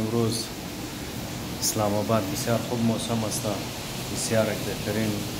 امروز اسلام آباد بسیار خوب موسم است. بسیار بهترین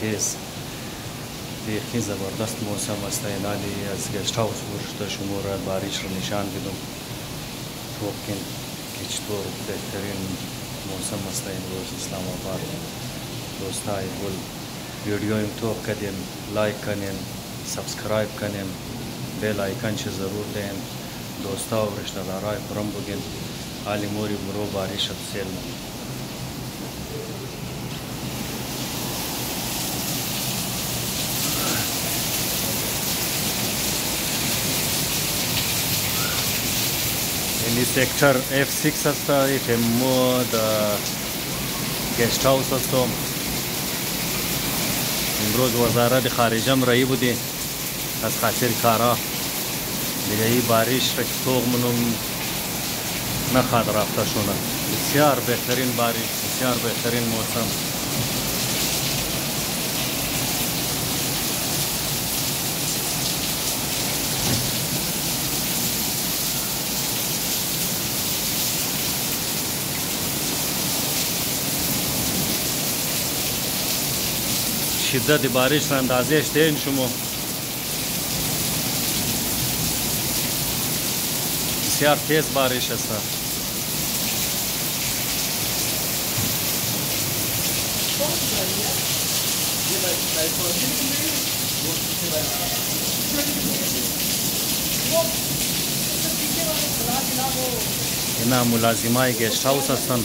تیز بیخی زبردست موسم است. اینالی از گشت هاوس برشته شما را بارش را نشان بدم توقین که چطور بهترین موسم است امروز اسلام آباد. دوستای گل ویدیو ام تو کدیم لایک کنیم سبسکرایب کنیم بیل آیکن چه ضرور دیم دوستا و رشتہ دارای پرم بگین حالی موری برو بارش سیل این سیکتر F6 است. ایتمو دا گشت هاوس است. امروز وزارت خارجه رایی بودی از خاطر کارا دیگه ای بارش را توغ منم نخواد رفته شونه. بسیار بهترین بارش بسیار بهترین موسم. شدت بارش را اندازهش دین شما. بسیار تیز بارش است. اینا ملازمای گشت هاوس هستند.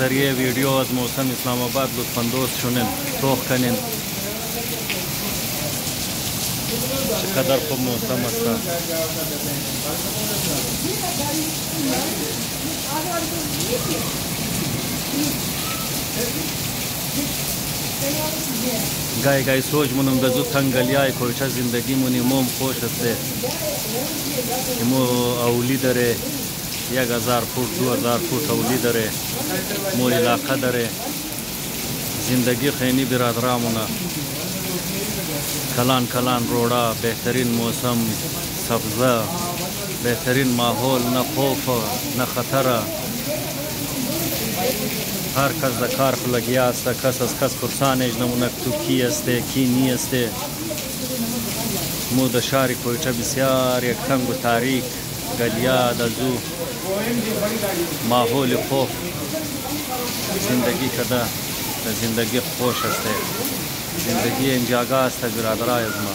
ذریعه ویدیو از موسم اسلام آباد لطفاً دوست شونین توخ کنین چقدر خوب موسم است. گای گای سوچ منم دزو تنگلیای کوچه زندگی منی موم خوش است. مو اولی داره 1000 فوت 2000 فوت اولی داره مو علاقه داره زندگی خیلی برادرامونا کلان کلان روڑا بهترین موسم سبزه بهترین ماحول نه خوف نه خطر. هر کس در کار لگیا است. کس از کس پرسانش نمونه تو کی است کی نی است. مو د شهر کویټه بسیار یک تنگ و تاریک گلیا دزو ماحول خوف زندگی کده زندگی خوش است. زندگی انجاگه است برادرای از ما.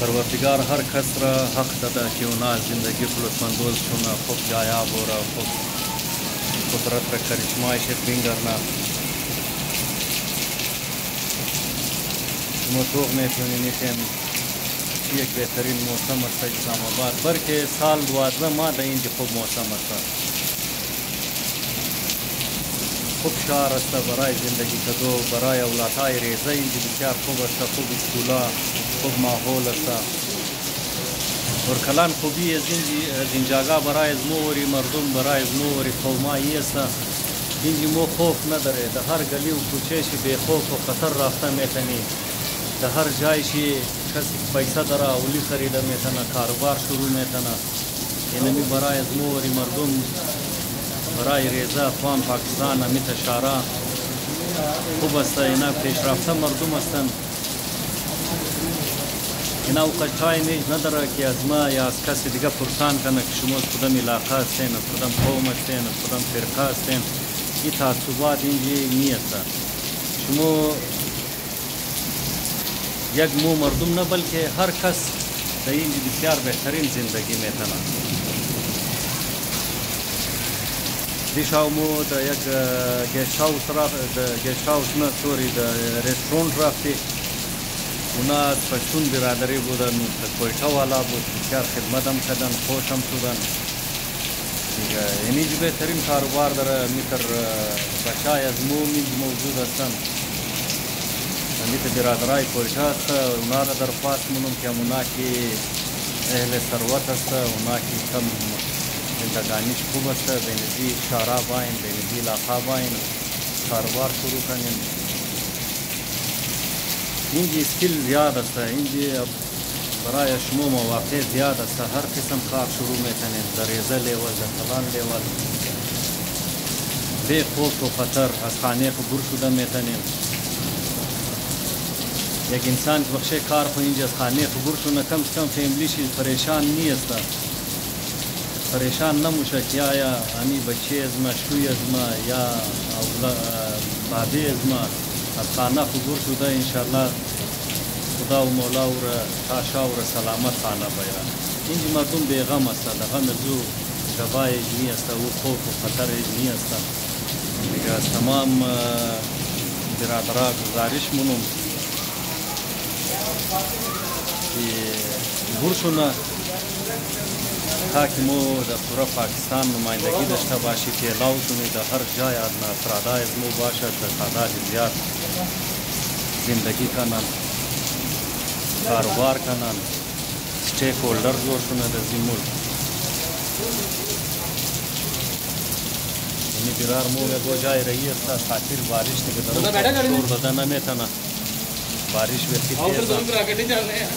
پروردگار هر کس را حق داده که اونا زندگی خلوصمندوز شونه خوب جایاب و را خوب قدرت را کرشمایش بینگرنا شما توق میتونید که یک بهترین موسم است اسلام آباد بلکه سال 12 ماه در اینجا خوب موسم است. خوب شهر است برای زندگی کدو برای اولادهای ریزه اینجا بسیار خوب است. خوب اسکولا خوب ماحول است اور کلان خوبی از اینجاگاه برای زموری مردم برای زموری قومایی است. اینجا مو خوف نداره. در هر گلی و کوچه شی بی خوف و خطر رافته میتونی. در هر جای شی کسی پیسه داره اولی خریده میتونه کاروبار شروع میتونه. اینمی برای زموری مردم برای ریزه افغان پاکستان امیت شارع خوب است. اینا پیشرفته مردم هستند. اینا وقتای نیز نداره که از ما یا از کسی دیگه پرسان کنه که شما از کدام علاقه هستین، از کدام قوم هستین، از کدام فرقه هستین. این تعصبات اینجا نیست. شما یک مو مردم نه بلکه هر کس در اینجا بسیار بهترین زندگی میتونه. دیشب مو در یک گشت هاوس نه سوری در رستوران رفتی. اونا از پشتون برادری بودن، کویتا والا بود، بسیار خدمت هم کردن، خوش هم شدن. اینجا بهترین کاروبار داره. میتر بچای از مو موجود هستن. میتر برادرای کویتا هست. اونا را درخواست مونم که اونا که اهل ثروت هست، اونا که کم زندگانیش خوب است، بینزی شارع باین، بینزی علاقه باین، کاروبار شروع کنین. اینجا اسکیل زیاد است. اینجا برای شما مواقع زیاد است. هر قسم کار شروع میکنین. در ریزه لیول، در فلان لیول، بی خوف و خطر از خانه خبر شده میتونین. یک انسان که بخشه کار خو اینجا از خانه خبر شونه کم از کم فیملیش پریشان نیست. پریشان نموشه که یا امی بچه از ما، شوی از ما، یا بابی از ما از خانه خبر شده. انشاءالله خدا و مولا و تاشا و سلامت خانه بیرن. اینجا مردم بیغم است. در غم زو جبای نیست و خوف و خطر نیست. دیگه از تمام برادرها گزارش مونم که برشونه تاکه مو در پورا پاکستان نمایندگی داشته باشی، پیلاو کنی در هر جای افرادای از مو باشد، در تعداد زیاد زندگی کنن، کاروبار کنن، سٹیک هولڈر جوړ شونه د دې ملک. یعنی برار مو به جای رہی ہے خاطر بارش کے دوران شور دانا میں تھا نا بارش ویسی تیز ہے.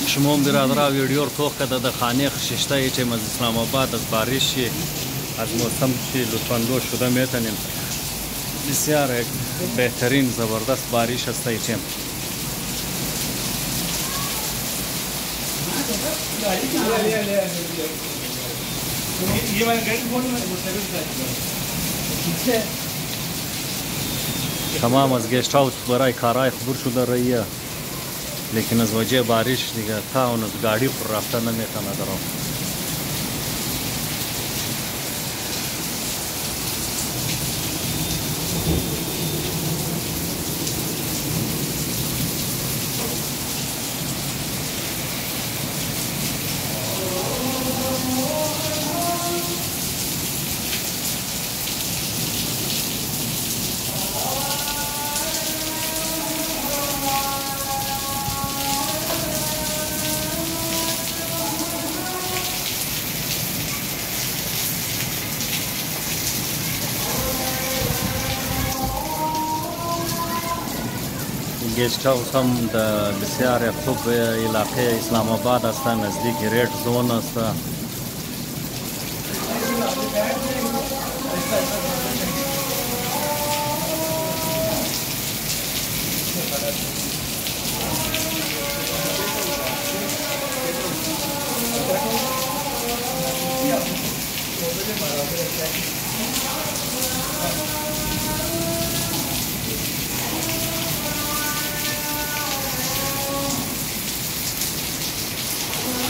شما برادرها ویدیو رو توخ کرده در خانه خششته ایچه از اسلام آباد از بارش از موسم چی لطفاندوش شده میتونیم. بسیار بهترین زبردست بارش است ایچه. تمام از گشت هاوس برای کارهای خبر شده رਹੀه. لیکن از وجه بارش دیگه تا اون از گاڑی پر رفته نمیتونه درام. گیسٹ هاوس هم در بسیار خوب علاقه اسلام آباد است، نزدیک ریڈ زون است.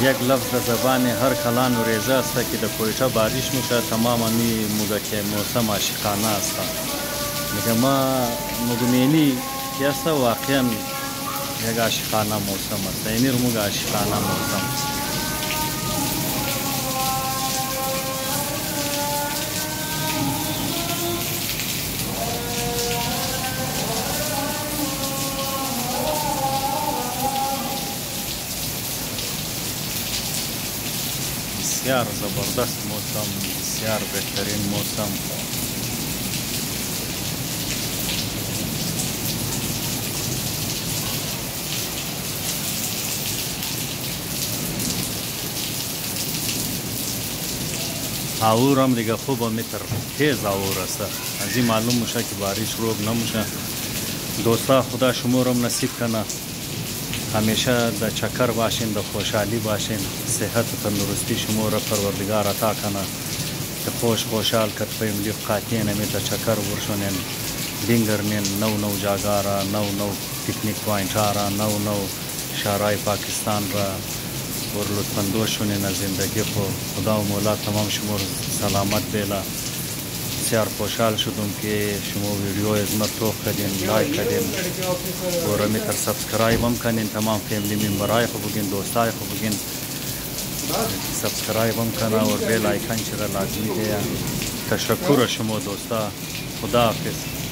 یک لفظ زبان هر کلان و ریزه است که در کویتا بارش میشه. تمام امی موقع که موسم عاشقانه است. میگه ما مگمینی که است واقعا یک عاشقانه موسم است. اینی رو موقع عاشقانه موسم است. بسیار زبردست موسم، بسیار بهترین موسم. آور هم دیگه خوب متر تیز آور است. از این معلوم میشه که بارش روب نمیشه. دوستا خدا شمورم نصیب کنه همیشه در چکر باشین، در خوشحالی باشین، صحت و تندرستی شما را پروردگار عطا کنه که خوشحال کت فیملی قاطین همی در چکر ورشونین بینگرنین نو جاگارا، نو پیکنیک پوینت را، نو شهرهای پاکستان را اور لطفاندوشونین از زندگی خو. خدا و مولا تمام شما سلامت بیلا. بسیار خوشحال شدم که شما ویدیو از ما توخ کردین، لایک کردین و رمی تر سبسکرایب هم کنین. تمام فیملی ممبرای خو بگین، دوستای خو بگین سبسکرایب هم کنه و بیل آیکن چرا لازمی ده. تشکر شما دوستا. خدا حافظ.